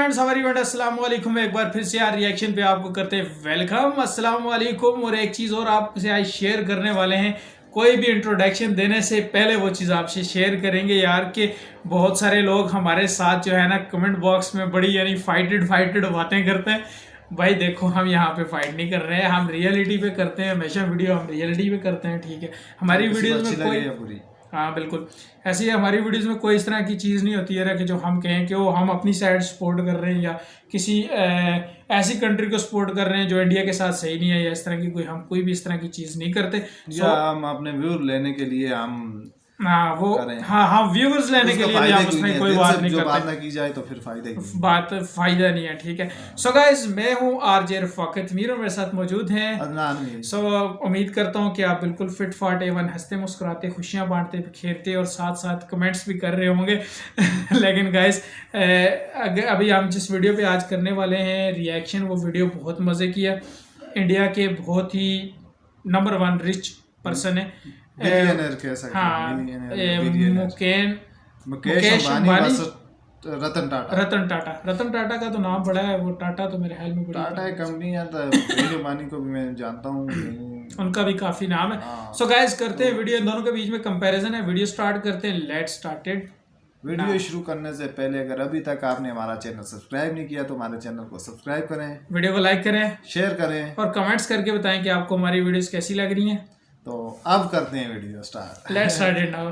Friends, हमारी video अस्सलाम वालेकुम। एक बार फिर से यार रिएक्शन पे आपको करते हैं वेलकम। अस्सलाम वालेकुम। और एक चीज़ और आपसे आज शेयर करने वाले हैं। कोई भी इंट्रोडक्शन देने से पहले वो चीज़ आपसे शेयर करेंगे यार कि बहुत सारे लोग हमारे साथ जो है ना कमेंट बॉक्स में बड़ी यानी फाइटेड बातें करते हैं। भाई देखो, हम यहाँ पे फाइट नहीं कर रहे हैं, हम रियलिटी पे करते हैं हमेशा वीडियो, हम रियलिटी पे करते हैं, ठीक है। हमारी वीडियोस में कोई हाँ बिल्कुल ऐसी है, हमारी वीडियोस में कोई इस तरह की चीज़ नहीं होती है कि जो हम कहें कि वो हम अपनी साइड सपोर्ट कर रहे हैं या किसी ऐसी कंट्री को सपोर्ट कर रहे हैं जो इंडिया के साथ सही नहीं है, या इस तरह की कोई भी इस तरह की चीज़ नहीं करते। या हम अपने व्यूअर लेने के लिए हम हाँ व्यूवर्स लेने के लिए हम उसमें कोई बात नहीं करते। बात ना की जाए तो फिर फायदा नहीं है, ठीक है। सो गाइस, मैं हूँ आरजे रफाकत मीर और मेरे साथ मौजूद हैं सो उम्मीद करता हूँ कि आप बिल्कुल फिट फाट एवन हंसते मुस्कुराते खुशियाँ बांटते खेलते और साथ साथ कमेंट्स भी कर रहे होंगे लेकिन गाइस, अभी हम जिस वीडियो पे आज करने वाले हैं रिएक्शन, वो वीडियो बहुत मज़े की है। इंडिया के बहुत ही नंबर 1 रिच पर्सन है, मुकेश अंबानी, रतन टाटा का तो नाम बड़ा है। वो टाटा तो मेरे ख्याल में टाटा कंपनी है, तो अंबानी को भी मैं जानता हूँ, उनका भी काफी नाम है। सो गाइस, करते हैं वीडियो, इन दोनों के बीच में कंपैरिजन है। वीडियो स्टार्ट करते हैं, लेट्स स्टार्टेड। वीडियो शुरू करने से पहले अगर अभी तक आपने हमारा चैनल सब्सक्राइब नहीं किया तो हमारे चैनल को सब्सक्राइब करें, वीडियो को लाइक करें, शेयर करें और कमेंट्स करके बताएं कि आपको हमारी वीडियोस कैसी लग रही हैं। तो अब करते हैं video start. Let's start it now.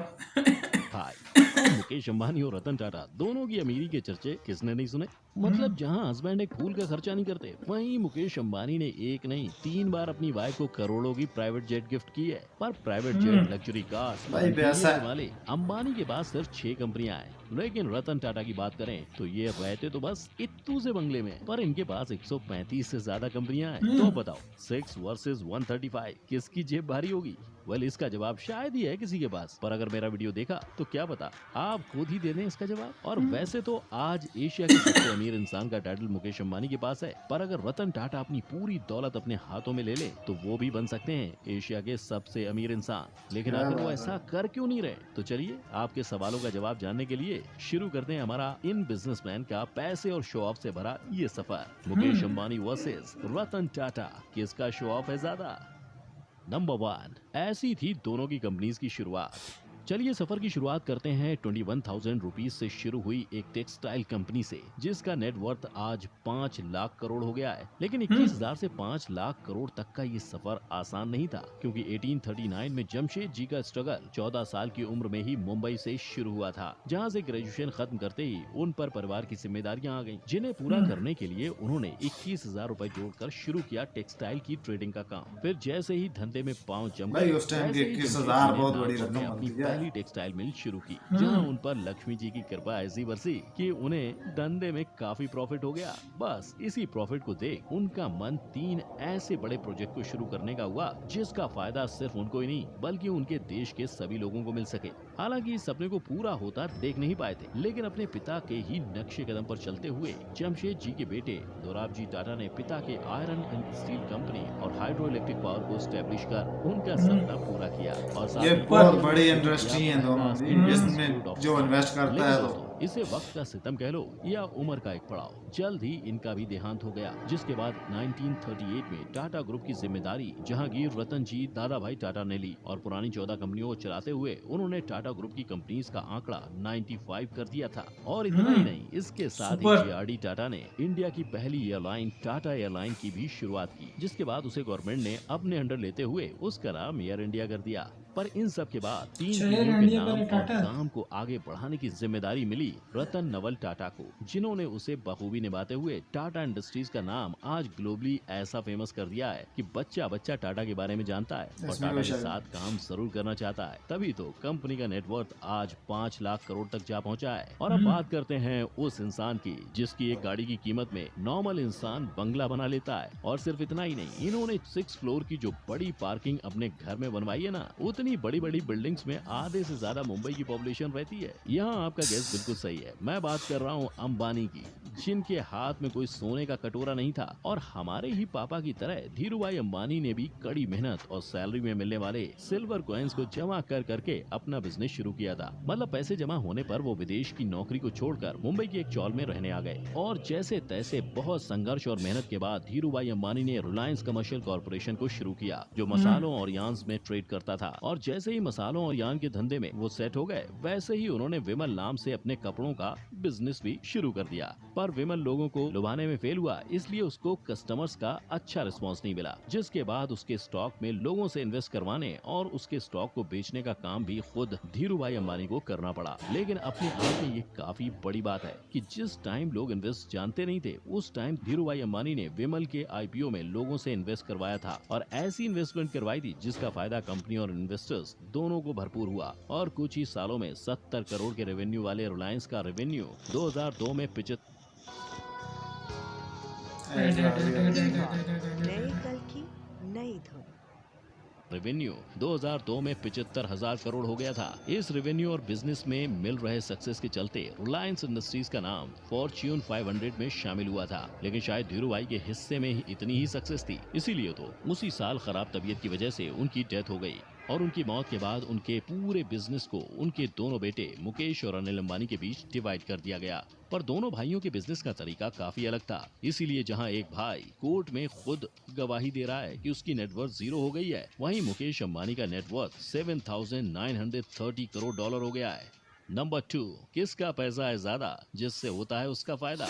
Mukesh Ambani और रतन टाटा दोनों की अमीरी के चर्चे किसने नहीं सुने। मतलब जहां हस्बैंड एक फूल का खर्चा नहीं करते, वहीं मुकेश अंबानी ने एक नहीं 3 बार अपनी वाइफ को करोड़ों की प्राइवेट जेट गिफ्ट की है। पर प्राइवेट जेट, लग्जरी कार वाले अंबानी के पास सिर्फ 6 कंपनियां हैं। लेकिन रतन टाटा की बात करें तो ये रहते तो बस इत्तू से बंगले में, पर इनके पास 135 से ज्यादा कंपनियां हैं। तो बताओ 6 वर्सेस 135 किसकी जेब भारी होगी? वेल, इसका जवाब शायद ही है किसी के पास, पर अगर मेरा वीडियो देखा तो क्या पता आप खुद ही दे दें इसका जवाब। और वैसे तो आज एशिया के सबसे अमीर इंसान का टाइटल मुकेश अंबानी के पास है, पर अगर रतन टाटा अपनी पूरी दौलत अपने हाथों में ले ले तो वो भी बन सकते हैं एशिया के सबसे अमीर इंसान। लेकिन आखिर वो ऐसा कर क्यों नहीं रहे? तो चलिए आपके सवालों का जवाब जानने के लिए शुरू करते हैं हमारा इन बिजनेसमैन का पैसे और शो ऑफ से भरा ये सफर। मुकेश अंबानी वर्सेस रतन टाटा, किसका शो ऑफ है ज्यादा? नंबर 1, ऐसी थी दोनों की कंपनीज की शुरुआत। चलिए सफर की शुरुआत करते हैं 21,000 रुपीज से शुरू हुई एक टेक्सटाइल कंपनी से, जिसका नेट वर्थ आज 5 लाख करोड़ हो गया है। लेकिन 21,000 से 5 लाख करोड़ तक का ये सफर आसान नहीं था, क्योंकि 1839 में जमशेद जी का स्ट्रगल 14 साल की उम्र में ही मुंबई से शुरू हुआ था, जहां से ग्रेजुएशन खत्म करते ही उन पर परिवार की जिम्मेदारियां आ गयी, जिन्हें पूरा करने के लिए उन्होंने 21,000 रूपए जोड़कर शुरू किया टेक्सटाइल की ट्रेडिंग का काम। फिर जैसे ही धंधे में पाँव जम गए, पहली टेक्सटाइल मिल शुरू की, जहां उन पर लक्ष्मी जी की कृपा ऐसी बरसी कि उन्हें धंधे में काफी प्रॉफिट हो गया। बस इसी प्रॉफिट को देख उनका मन 3 ऐसे बड़े प्रोजेक्ट को शुरू करने का हुआ, जिसका फायदा सिर्फ उनको ही नहीं बल्कि उनके देश के सभी लोगों को मिल सके। हालांकि इस सपने को पूरा होता देख नहीं पाए थे, लेकिन अपने पिता के ही नक्शे कदम पर चलते हुए जमशेद जी के बेटे दोराबजी टाटा ने पिता के आयरन एंड स्टील कंपनी और हाइड्रो इलेक्ट्रिक पावर को स्टैब्लिश कर उनका सपना पूरा किया। और ये बहुत बड़ी इंडस्ट्री है दोनों, इसमें जो इन्वेस्ट करता है तो इसे वक्त का सितम कह लो या उम्र का एक पड़ाव। जल्द ही इनका भी देहांत हो गया, जिसके बाद 1938 में टाटा ग्रुप की जिम्मेदारी जहांगीर रतन जी दादा भाई टाटा ने ली, और पुरानी 14 कंपनियों को चलाते हुए उन्होंने टाटा ग्रुप की कंपनीज का आंकड़ा 95 कर दिया था। और इतना ही नहीं, इसके साथ ही जे.आर.डी. टाटा ने इंडिया की पहली एयरलाइन टाटा एयरलाइन की भी शुरुआत की, जिसके बाद उसे गवर्नमेंट ने अपने अंडर लेते हुए उसका नाम एयर इंडिया कर दिया। पर इन सब के बाद 3 पीढ़ियों के नाम और काम को आगे बढ़ाने की जिम्मेदारी मिली रतन नवल टाटा को, जिन्होंने उसे बखूबी निभाते हुए टाटा इंडस्ट्रीज का नाम आज ग्लोबली ऐसा फेमस कर दिया है कि बच्चा बच्चा टाटा के बारे में जानता है और टाटा के साथ काम जरूर करना चाहता है। तभी तो कंपनी का नेटवर्थ आज 5 लाख करोड़ तक जा पहुंचा है। और अब बात करते हैं उस इंसान की जिसकी एक गाड़ी की कीमत में नॉर्मल इंसान बंगला बना लेता है। और सिर्फ इतना ही नहीं, इन्होंने 6 फ्लोर की जो बड़ी पार्किंग अपने घर में बनवाई है ना, इतनी बड़ी बड़ी बिल्डिंग्स में आधे से ज्यादा मुंबई की पॉपुलेशन रहती है। यहाँ आपका गैस बिल्कुल सही है, मैं बात कर रहा हूँ अंबानी की, जिनके हाथ में कोई सोने का कटोरा नहीं था। और हमारे ही पापा की तरह धीरूभाई अंबानी ने भी कड़ी मेहनत और सैलरी में मिलने वाले सिल्वर कॉइन्स को जमा कर करके अपना बिजनेस शुरू किया था। मतलब पैसे जमा होने पर वो विदेश की नौकरी को छोड़कर मुंबई की एक चौल में रहने आ गए और जैसे तैसे बहुत संघर्ष और मेहनत के बाद धीरूभाई अंबानी ने रिलायंस कमर्शियल कॉर्पोरेशन को शुरू किया, जो मसालों और यार्न्स में ट्रेड करता था। और जैसे ही मसालों और यार्न के धंधे में वो सेट हो गए, वैसे ही उन्होंने विमल नाम से अपने कपड़ों का बिजनेस भी शुरू कर दिया। पर विमल लोगों को लुभाने में फेल हुआ, इसलिए उसको कस्टमर्स का अच्छा रिस्पॉन्स नहीं मिला, जिसके बाद उसके स्टॉक में लोगों से इन्वेस्ट करवाने और उसके स्टॉक को बेचने का काम भी खुद धीरूभाई अंबानी को करना पड़ा। लेकिन अपने आप में ये काफी बड़ी बात है कि जिस टाइम लोग इन्वेस्ट जानते नहीं थे, उस टाइम धीरूभाई अंबानी ने विमल के आईपीओ में लोगों से इन्वेस्ट करवाया था और ऐसी इन्वेस्टमेंट करवाई थी जिसका फायदा कंपनी और इन्वेस्टर्स दोनों को भरपूर हुआ। और कुछ ही सालों में 70 करोड़ के रेवेन्यू वाले रिलायंस का रेवेन्यू 2002 में 75 नए कल की नई धुन। रेवेन्यू 2002 में 75,000 करोड़ हो गया था। इस रेवेन्यू और बिजनेस में मिल रहे सक्सेस के चलते रिलायंस इंडस्ट्रीज का नाम फॉर्च्यून 500 में शामिल हुआ था। लेकिन शायद धीरूभाई के हिस्से में इतनी ही सक्सेस थी, इसीलिए तो उसी साल खराब तबीयत की वजह से उनकी डेथ हो गई और उनकी मौत के बाद उनके पूरे बिजनेस को उनके दोनों बेटे मुकेश और अनिल अंबानी के बीच डिवाइड कर दिया गया। पर दोनों भाइयों के बिजनेस का तरीका काफी अलग था, इसीलिए जहां एक भाई कोर्ट में खुद गवाही दे रहा है कि उसकी नेटवर्थ 0 हो गई है, वहीं मुकेश अंबानी का नेटवर्थ 7,930 करोड़ डॉलर हो गया है। नंबर 2, किसका पैसा है ज्यादा, जिससे होता है उसका फायदा।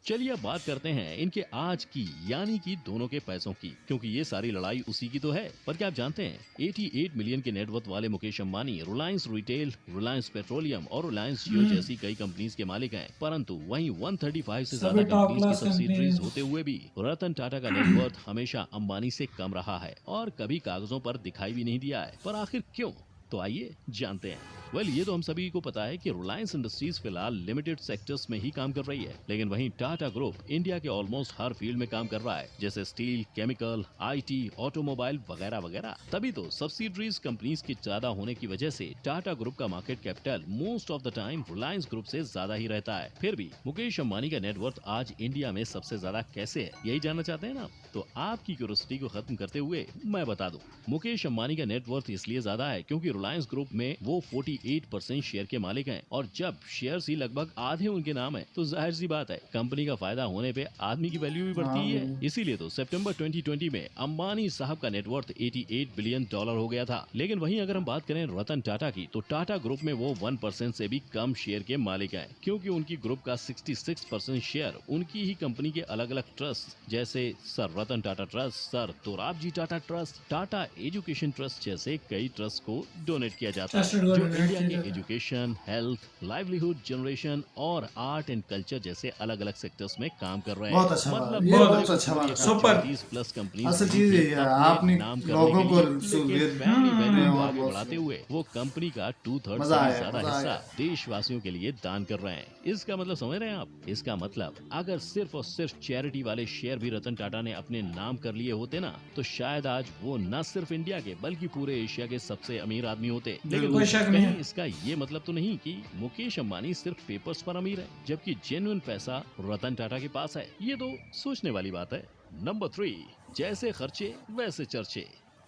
चलिए अब बात करते हैं इनके आज की, यानी कि दोनों के पैसों की, क्योंकि ये सारी लड़ाई उसी की तो है। पर क्या आप जानते हैं 88 मिलियन के नेटवर्थ वाले मुकेश अंबानी रिलायंस रिटेल, रिलायंस पेट्रोलियम और रिलायंस जियो जैसी कई कंपनीज के मालिक हैं, परंतु वहीं 135 से ज्यादा कंपनीज की सब्सिडीज होते हुए भी रतन टाटा का नेटवर्थ हमेशा अंबानी से कम रहा है और कभी कागजों पर दिखाई भी नहीं दिया है। पर आखिर क्यों? तो आइए जानते हैं। ये तो हम सभी को पता है कि रिलायंस इंडस्ट्रीज फिलहाल लिमिटेड सेक्टर्स में ही काम कर रही है, लेकिन वहीं टाटा ग्रुप इंडिया के ऑलमोस्ट हर फील्ड में काम कर रहा है, जैसे स्टील, केमिकल, आईटी, ऑटोमोबाइल वगैरह वगैरह। तभी तो सब्सिडरीज कंपनीज के ज्यादा होने की वजह से टाटा ग्रुप का market capital most of the time Reliance group से ज्यादा ही रहता है। फिर भी मुकेश अंबानी का नेटवर्थ आज इंडिया में सबसे ज्यादा कैसे है, यही जानना चाहते हैं ना? तो आपकी क्यूरियोसिटी को खत्म करते हुए मैं बता दूं, मुकेश अंबानी का नेटवर्थ इसलिए ज्यादा है क्योंकि रिलायंस ग्रुप में वो 48% शेयर के मालिक हैं और जब शेयर ही लगभग आधे उनके नाम है, तो जाहिर सी बात है कंपनी का फायदा होने पे आदमी की वैल्यू भी बढ़ती ही है। इसीलिए तो सितंबर 2020 में अंबानी साहब का नेटवर्थ 88 बिलियन डॉलर हो गया था। लेकिन वहीं अगर हम बात करें रतन टाटा की, तो टाटा ग्रुप में वो 1% से भी कम शेयर के मालिक हैं, क्योंकि उनकी ग्रुप का 66% शेयर उनकी ही कंपनी के अलग अलग ट्रस्ट जैसे sir Ratan Tata trust, sir Dorabji Tata trust, Tata education trust जैसे कई ट्रस्ट को डोनेट किया जाता है, जो इंडिया के एजुकेशन, हेल्थ, लाइवलीहुड जनरेशन और आर्ट एंड कल्चर जैसे अलग अलग सेक्टर्स में काम कर रहे हैं। बहुत अच्छा मतलब ये बहुत अच्छा बात है। सुपर 30+ कंपनी असल चीज ये है, आपने लोगों को फैमिली वैल्यू को आगे बढ़ाते हुए वो कंपनी का 2/3 से मजा भी आया, ज्यादा मजा हिस्सा आया। देशवासियों के लिए दान कर रहे हैं। इसका मतलब समझ रहे हैं आप? इसका मतलब अगर सिर्फ और सिर्फ चैरिटी वाले शेयर भी रतन टाटा ने अपने नाम कर लिए होते ना, तो शायद आज वो न सिर्फ इंडिया के बल्कि पूरे एशिया के सबसे अमीर आदमी होते। लेकिन कोई शक नहीं है। कहीं इसका ये मतलब तो नहीं कि मुकेश अंबानी सिर्फ पेपर्स पर अमीर है, जबकि जेन्युइन पैसा रतन टाटा के पास है। ये तो सोचने वाली बात है। नंबर 3, जैसे खर्चे वैसे चर्चे।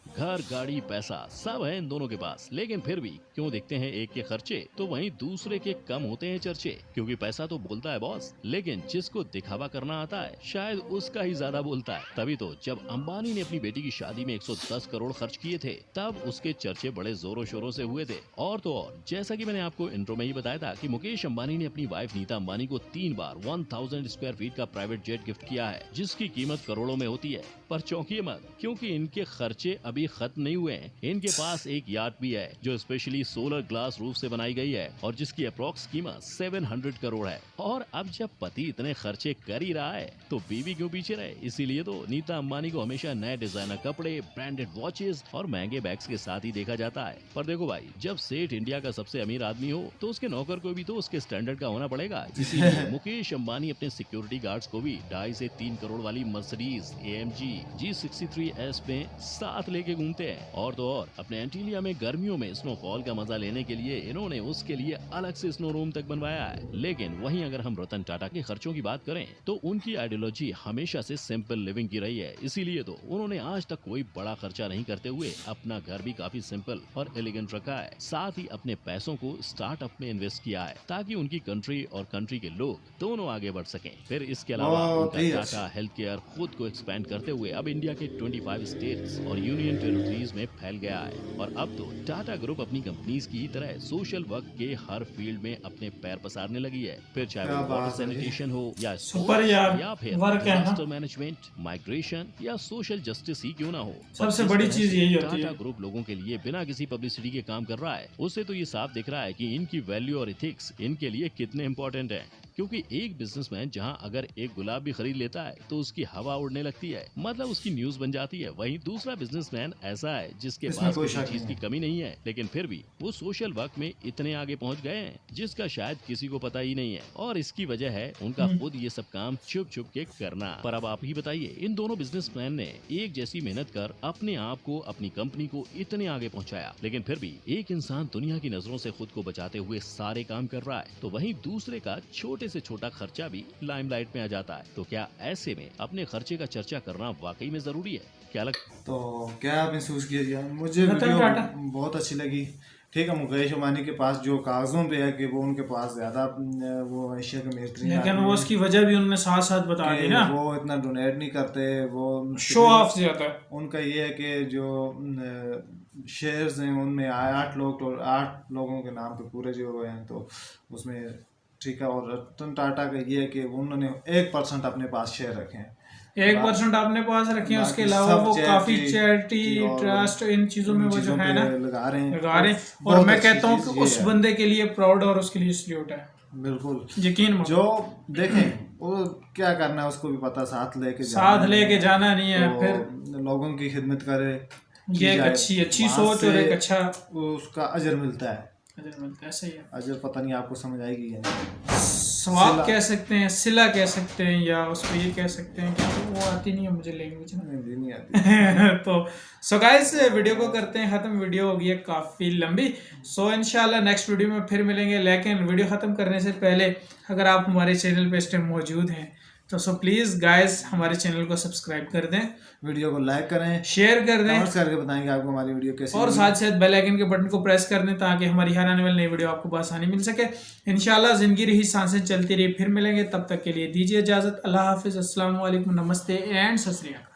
घर, गाड़ी, पैसा सब है इन दोनों के पास, लेकिन फिर भी क्यों देखते हैं एक के खर्चे तो वहीं दूसरे के कम होते हैं चर्चे? क्योंकि पैसा तो बोलता है बॉस, लेकिन जिसको दिखावा करना आता है शायद उसका ही ज्यादा बोलता है। तभी तो जब अंबानी ने अपनी बेटी की शादी में 110 करोड़ खर्च किए थे, तब उसके चर्चे बड़े जोरों शोरों से हुए थे। और तो और, जैसा कि मैंने आपको इंट्रो में ही बताया था कि मुकेश अंबानी ने अपनी वाइफ नीता अंबानी को 3 बार 1000 स्क्वायर फीट का प्राइवेट जेट गिफ्ट किया है, जिसकी कीमत करोड़ों में होती है। पर चौंकिए मत, क्योंकि इनके खर्चे अभी खत्म नहीं हुए हैं। इनके पास एक याट भी है जो स्पेशली सोलर ग्लास रूफ से बनाई गई है और जिसकी अप्रॉक्स कीमत 700 करोड़ है। और अब जब पति इतने खर्चे कर ही रहा है तो बीवी क्यों पीछे रहे? इसीलिए तो नीता अंबानी को हमेशा नए डिजाइनर कपड़े, ब्रांडेड वॉचेस और महंगे बैग्स के साथ ही देखा जाता है। पर देखो भाई, जब सेठ इंडिया का सबसे अमीर आदमी हो तो उसके नौकर को भी तो उसके स्टैंडर्ड का होना पड़ेगा। इसीलिए मुकेश अंबानी अपने सिक्योरिटी गार्ड्स को भी 2.5 से 3 करोड़ वाली मर्सिडीज AMG G63S में साथ ले लेके घूमते हैं। और तो और अपने एंटीलिया में गर्मियों में स्नोफॉल का मजा लेने के लिए इन्होंने उसके लिए अलग से स्नो रूम तक बनवाया है। लेकिन वहीं अगर हम रतन टाटा के खर्चों की बात करें तो उनकी आइडियोलॉजी हमेशा से सिंपल लिविंग की रही है। इसीलिए तो उन्होंने आज तक कोई बड़ा खर्चा नहीं करते हुए अपना घर भी काफी सिंपल और एलिगेंट रखा है। साथ ही अपने पैसों को स्टार्टअप में इन्वेस्ट किया है ताकि उनकी कंट्री और कंट्री के लोग दोनों आगे बढ़ सकें। फिर इसके अलावा उनका टाटा हेल्थ केयर खुद को एक्सपेंड करते हुए अब इंडिया के 25 स्टेट्स और यूनियन टेरिटरीज में फैल गया है। और अब तो टाटा ग्रुप अपनी कंपनीज की तरह सोशल वर्क के हर फील्ड में अपने पैर पसारने लगी है। फिर चाहे वो वाटर सैनिटेशन हो या सुपर यार, या फिर वर्क है ना, डिजास्टर मैनेजमेंट, माइग्रेशन या सोशल जस्टिस ही क्यों ना हो, सबसे बड़ी चीज यही होती है। टाटा ग्रुप लोगों के लिए बिना किसी पब्लिसिटी के काम कर रहा है। उससे तो ये साफ दिख रहा है कि इनकी वैल्यू और एथिक्स इनके लिए कितने इंपॉर्टेंट है। क्योंकि एक बिजनेसमैन जहां अगर एक गुलाब भी खरीद लेता है तो उसकी हवा उड़ने लगती है, मतलब उसकी न्यूज बन जाती है। वहीं दूसरा बिजनेसमैन ऐसा है जिसके पास किसी चीज की कमी नहीं है, लेकिन फिर भी वो सोशल वर्क में इतने आगे पहुंच गए हैं जिसका शायद किसी को पता ही नहीं है। और इसकी वजह है उनका खुद ये सब काम छुप छुप के करना। पर अब आप ही बताइए, इन दोनों बिजनेसमैन ने एक जैसी मेहनत कर अपने आप को, अपनी कंपनी को इतने आगे पहुंचाया, लेकिन फिर भी एक इंसान दुनिया की नजरों से खुद को बचाते हुए सारे काम कर रहा है, तो वहीं दूसरे का छोटे से छोटा खर्चा भी लाइमलाइट में आ जाता है। तो क्या ऐसे में अपने खर्चे का चर्चा करना वाकई में जरूरी है? क्या तो क्या महसूस किया गया? मुझे वीडियो बहुत अच्छी लगी। ठीक है, मुकेश अंबानी के पास जो कागजों पे है कि वो उनके पास ज्यादा वो एशिया के बेहतरीन, लेकिन वो उसकी वजह भी उन्होंने साथ साथ बता दी ना, वो इतना डोनेट नहीं करते, वो शो ऑफ ज्यादा है उनका ये है कि जो शेयर्स हैं उनमें 8 लोगों के नाम पे पूरे जो हैं, तो उसमें ठीक है। और रतन टाटा का ये है कि उन्होंने 1% अपने पास शेयर रखे हैं, 1% आपने पास रखे हैं। उसके अलावा वो काफी चैरिटी, ट्रस्ट, इन चीजों में वो जो है ना लगा रहे हैं। और मैं कहता हूँ कि उस बंदे के लिए प्राउड और उसके लिए सल्यूट है। बिल्कुल यकीन जो देखें वो क्या करना है उसको भी पता, साथ लेके जाना नहीं है, तो फिर लोगों की खिदमत करे, ये एक अच्छी सोच और एक अच्छा उसका अजर मिलता है। अजर मिलता है, सही है। अजर पता नहीं आपको समझ आएगी या सवाब कह सकते हैं, सिला कह सकते हैं, या उसको ये कह सकते हैं कि वो आती नहीं है मुझे लैंग्वेज नहीं आती। तो सो गाइस, वीडियो को करते हैं खत्म। वीडियो हो गई है काफ़ी लंबी। सो इंशाल्लाह नेक्स्ट वीडियो में फिर मिलेंगे। लेकिन वीडियो ख़त्म करने से पहले अगर आप हमारे चैनल पे इस टाइम मौजूद हैं तो सो प्लीज़ गाइस हमारे चैनल को सब्सक्राइब कर दें, वीडियो को लाइक करें, शेयर कर दें, कमेंट्स करके बताएंगे आपको हमारी वीडियो कैसी और साथ साथ बेल आइकन के बटन को प्रेस कर दें ताकि हमारी हर आने वाली नई वीडियो आपको आसानी मिल सके। इंशाल्लाह जिंदगी रही, सांसें चलती रही। फिर मिलेंगे, तब तक के लिए दीजिए इजाज़त। अल्लाह हाफिज़, अस्सलाम वालेकुम, नमस्ते एंड सत श्री अकाल।